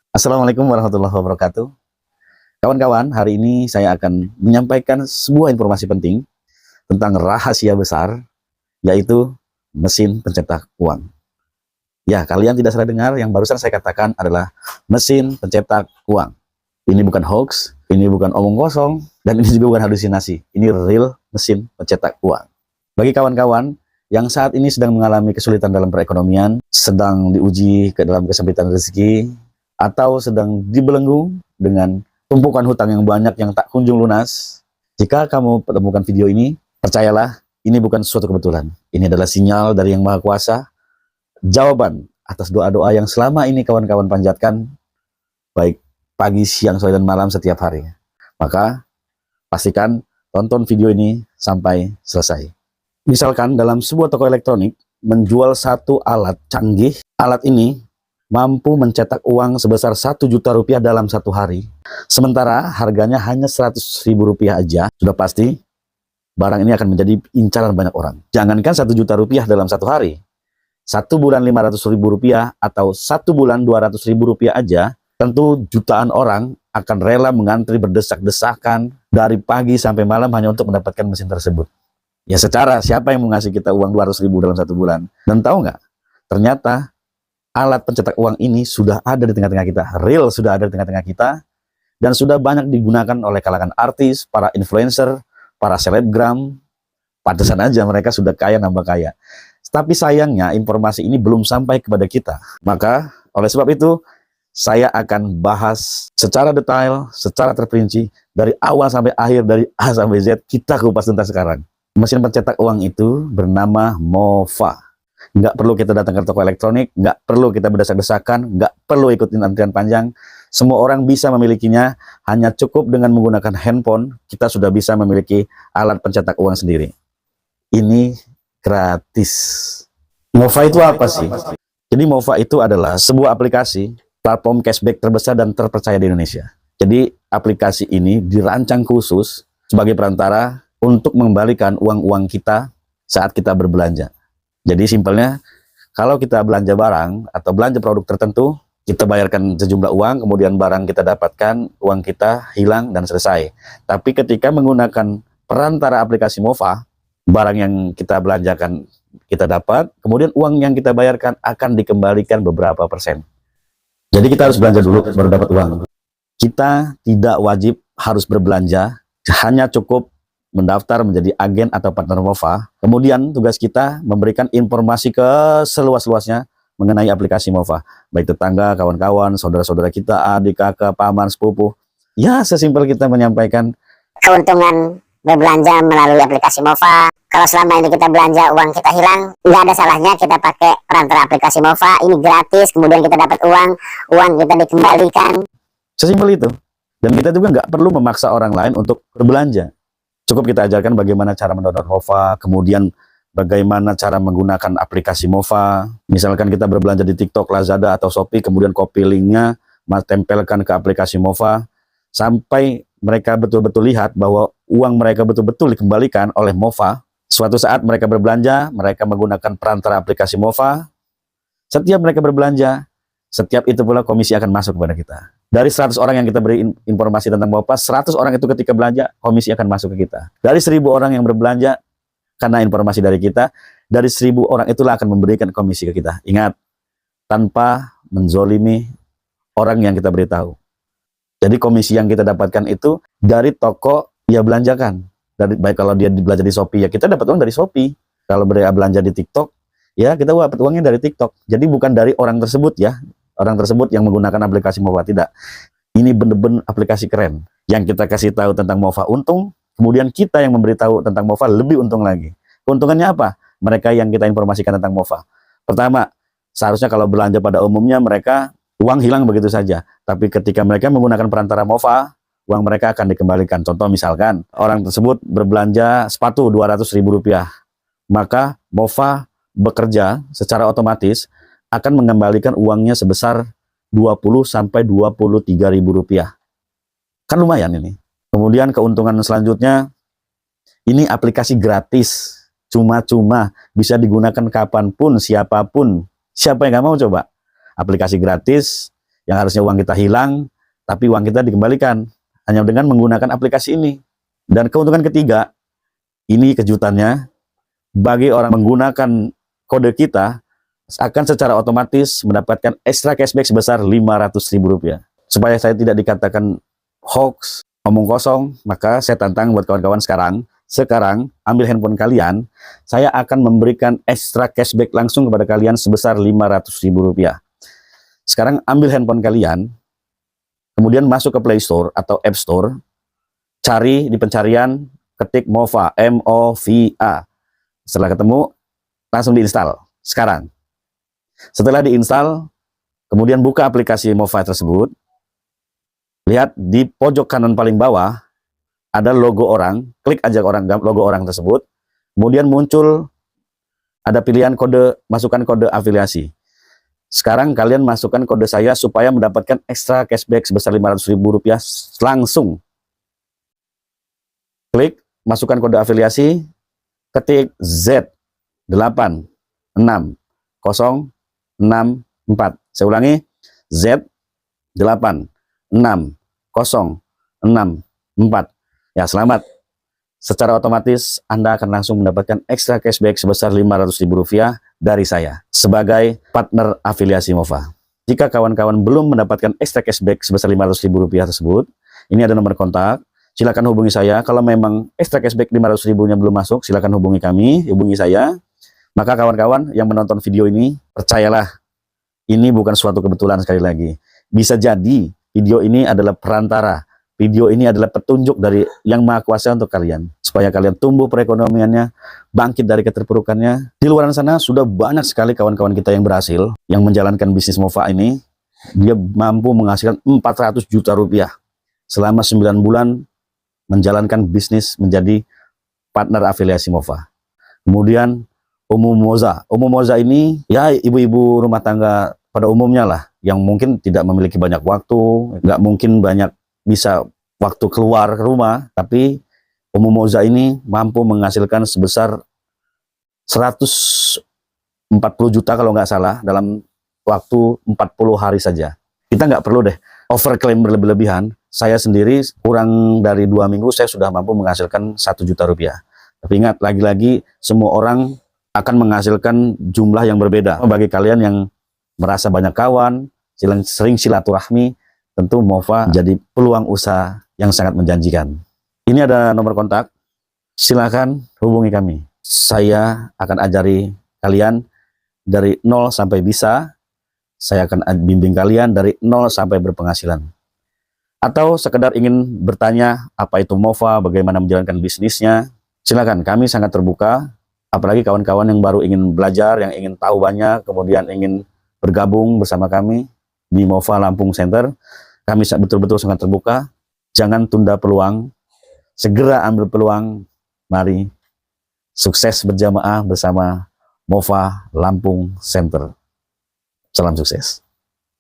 Assalamualaikum warahmatullahi wabarakatuh. Kawan-kawan, hari ini saya akan menyampaikan sebuah informasi penting tentang rahasia besar, yaitu mesin pencetak uang. Ya, kalian tidak salah dengar, yang barusan saya katakan adalah mesin pencetak uang. Ini bukan hoax, ini bukan omong kosong, dan ini juga bukan halusinasi. Ini real mesin pencetak uang. Bagi kawan-kawan yang saat ini sedang mengalami kesulitan dalam perekonomian, sedang diuji ke dalam kesempitan rezeki, atau sedang dibelenggu dengan tumpukan hutang yang banyak yang tak kunjung lunas, jika kamu menemukan video ini, percayalah, ini bukan suatu kebetulan. Ini adalah sinyal dari Yang Maha Kuasa, jawaban atas doa-doa yang selama ini kawan-kawan panjatkan, baik pagi, siang, sore, dan malam setiap hari. Maka, pastikan tonton video ini sampai selesai. Misalkan dalam sebuah toko elektronik menjual satu alat canggih, alat ini mampu mencetak uang sebesar 1 juta rupiah dalam satu hari. Sementara harganya hanya 100 ribu rupiah aja, sudah pasti barang ini akan menjadi incaran banyak orang. Jangankan 1 juta rupiah dalam satu hari, 1 bulan 500 ribu rupiah atau 1 bulan 200 ribu rupiah aja, tentu jutaan orang akan rela mengantri berdesak-desakan dari pagi sampai malam hanya untuk mendapatkan mesin tersebut. Ya secara siapa yang mengasih kita uang 200 ribu dalam satu bulan? Dan tahu nggak? Ternyata alat pencetak uang ini sudah ada di tengah-tengah kita, real sudah ada di tengah-tengah kita, dan sudah banyak digunakan oleh kalangan artis, para influencer, para selebgram. Pantesan aja mereka sudah kaya nambah kaya. Tapi sayangnya informasi ini belum sampai kepada kita. Maka oleh sebab itu saya akan bahas secara detail, secara terperinci dari awal sampai akhir, dari A sampai Z, kita kupas tuntas sekarang. Mesin pencetak uang itu bernama MOFA. Nggak perlu kita datang ke toko elektronik, nggak perlu kita berdesak-desakan, nggak perlu ikutin antrian panjang. Semua orang bisa memilikinya, hanya cukup dengan menggunakan handphone, kita sudah bisa memiliki alat pencetak uang sendiri. Ini gratis. MOFA itu apa sih? Jadi MOFA itu adalah sebuah aplikasi, platform cashback terbesar dan terpercaya di Indonesia. Jadi aplikasi ini dirancang khusus sebagai perantara untuk mengembalikan uang-uang kita saat kita berbelanja. Jadi simpelnya, kalau kita belanja barang atau belanja produk tertentu, kita bayarkan sejumlah uang, kemudian barang kita dapatkan, uang kita hilang dan selesai. Tapi ketika menggunakan perantara aplikasi MOFA, barang yang kita belanjakan kita dapat, kemudian uang yang kita bayarkan akan dikembalikan beberapa persen. Jadi kita harus belanja dulu baru dapat uang. Kita tidak wajib harus berbelanja, hanya cukup mendaftar menjadi agen atau partner MOFA. Kemudian tugas kita memberikan informasi ke seluas-luasnya mengenai aplikasi MOFA. Baik tetangga, kawan-kawan, saudara-saudara kita, adik, kakak, paman, sepupu. Ya, sesimpel kita menyampaikan keuntungan berbelanja melalui aplikasi MOFA. Kalau selama ini kita belanja uang kita hilang, nggak ada salahnya kita pakai perantara aplikasi MOFA. Ini gratis, kemudian kita dapat uang kita dikembalikan. Sesimpel itu. Dan kita juga nggak perlu memaksa orang lain untuk berbelanja. Cukup kita ajarkan bagaimana cara mendownload MOFA, kemudian bagaimana cara menggunakan aplikasi MOFA. Misalkan kita berbelanja di TikTok, Lazada, atau Shopee, kemudian copy linknya, tempelkan ke aplikasi MOFA, sampai mereka betul-betul lihat bahwa uang mereka betul-betul dikembalikan oleh MOFA. Suatu saat mereka berbelanja, mereka menggunakan perantara aplikasi MOFA. Setiap mereka berbelanja, setiap itu pula komisi akan masuk kepada kita. Dari 100 orang yang kita beri informasi tentang MOFA, 100 orang itu ketika belanja, komisi akan masuk ke kita. Dari 1000 orang yang berbelanja, karena informasi dari kita, dari 1000 orang itulah akan memberikan komisi ke kita. Ingat, tanpa menzolimi orang yang kita beritahu. Jadi komisi yang kita dapatkan itu dari toko dia belanjakan. Baik kalau dia belanja di Shopee, ya kita dapat uang dari Shopee. Kalau dia belanja di TikTok, ya kita dapat uangnya dari TikTok. Jadi bukan dari orang tersebut ya. Orang tersebut yang menggunakan aplikasi MOFA, tidak. Ini benar-benar aplikasi keren. Yang kita kasih tahu tentang MOFA untung, kemudian kita yang memberitahu tentang MOFA lebih untung lagi. Keuntungannya apa? Mereka yang kita informasikan tentang MOFA. Pertama, seharusnya kalau belanja pada umumnya mereka uang hilang begitu saja. Tapi ketika mereka menggunakan perantara MOFA, uang mereka akan dikembalikan. Contoh misalkan, orang tersebut berbelanja sepatu 200 ribu rupiah. Maka MOFA bekerja secara otomatis akan mengembalikan uangnya sebesar 20 sampai 23 ribu rupiah. Kan lumayan ini. Kemudian keuntungan selanjutnya, ini aplikasi gratis, cuma-cuma, bisa digunakan kapanpun, siapapun. Siapa yang nggak mau coba? Aplikasi gratis, yang harusnya uang kita hilang, tapi uang kita dikembalikan hanya dengan menggunakan aplikasi ini. Dan keuntungan ketiga, ini kejutannya, bagi orang menggunakan kode kita akan secara otomatis mendapatkan ekstra cashback sebesar Rp500.000. Supaya saya tidak dikatakan hoax, omong kosong, maka saya tantang buat kawan-kawan sekarang ambil handphone kalian, saya akan memberikan ekstra cashback langsung kepada kalian sebesar Rp500.000. Sekarang ambil handphone kalian, kemudian masuk ke Play Store atau App Store, cari di pencarian, ketik Mova, M-O-V-A. Setelah ketemu, langsung diinstal sekarang. Setelah diinstal, kemudian buka aplikasi Mova tersebut. Lihat di pojok kanan paling bawah ada logo orang, klik aja logo orang tersebut. Kemudian muncul ada pilihan kode, masukkan kode afiliasi. Sekarang kalian masukkan kode saya supaya mendapatkan ekstra cashback sebesar Rp500.000 langsung. Klik, masukkan kode afiliasi, ketik Z86064. Saya ulangi, Z86064. Ya, selamat. Secara otomatis Anda akan langsung mendapatkan ekstra cashback sebesar Rp500.000 dari saya sebagai partner afiliasi Mova. Jika kawan-kawan belum mendapatkan ekstra cashback sebesar Rp500.000 tersebut, ini ada nomor kontak. Silakan hubungi saya. Kalau memang ekstra cashback Rp500.000-nya belum masuk, silakan hubungi kami, hubungi saya. Maka kawan-kawan yang menonton video ini, percayalah, ini bukan suatu kebetulan sekali lagi. Bisa jadi video ini adalah perantara. Video ini adalah petunjuk dari Yang Maha Kuasa untuk kalian. Supaya kalian tumbuh perekonomiannya, bangkit dari keterpurukannya. Di luar sana sudah banyak sekali kawan-kawan kita yang berhasil, yang menjalankan bisnis Mova ini. Dia mampu menghasilkan Rp400 juta selama 9 bulan menjalankan bisnis menjadi partner afiliasi Mova. Kemudian Umu Moza. Umu Moza ini ya ibu-ibu rumah tangga pada umumnya lah, yang mungkin tidak memiliki banyak waktu, nggak mungkin banyak bisa waktu keluar ke rumah, tapi Umu Moza ini mampu menghasilkan sebesar 140 juta kalau nggak salah dalam waktu 40 hari saja. Kita nggak perlu deh overclaim berlebihan. Saya sendiri kurang dari 2 minggu saya sudah mampu menghasilkan Rp1 juta. Tapi ingat, lagi-lagi semua orang akan menghasilkan jumlah yang berbeda. Bagi kalian yang merasa banyak kawan, sering silaturahmi, tentu Mova jadi peluang usaha yang sangat menjanjikan. Ini ada nomor kontak, silakan hubungi kami. Saya akan ajari kalian dari 0 sampai bisa. Saya akan bimbing kalian dari 0 sampai berpenghasilan. Atau sekedar ingin bertanya apa itu Mova, bagaimana menjalankan bisnisnya, silakan, kami sangat terbuka. Apalagi kawan-kawan yang baru ingin belajar, yang ingin tahu banyak, kemudian ingin bergabung bersama kami di Mova Lampung Center, kami betul-betul sangat terbuka. Jangan tunda peluang, segera ambil peluang. Mari sukses berjamaah bersama Mova Lampung Center. Salam sukses.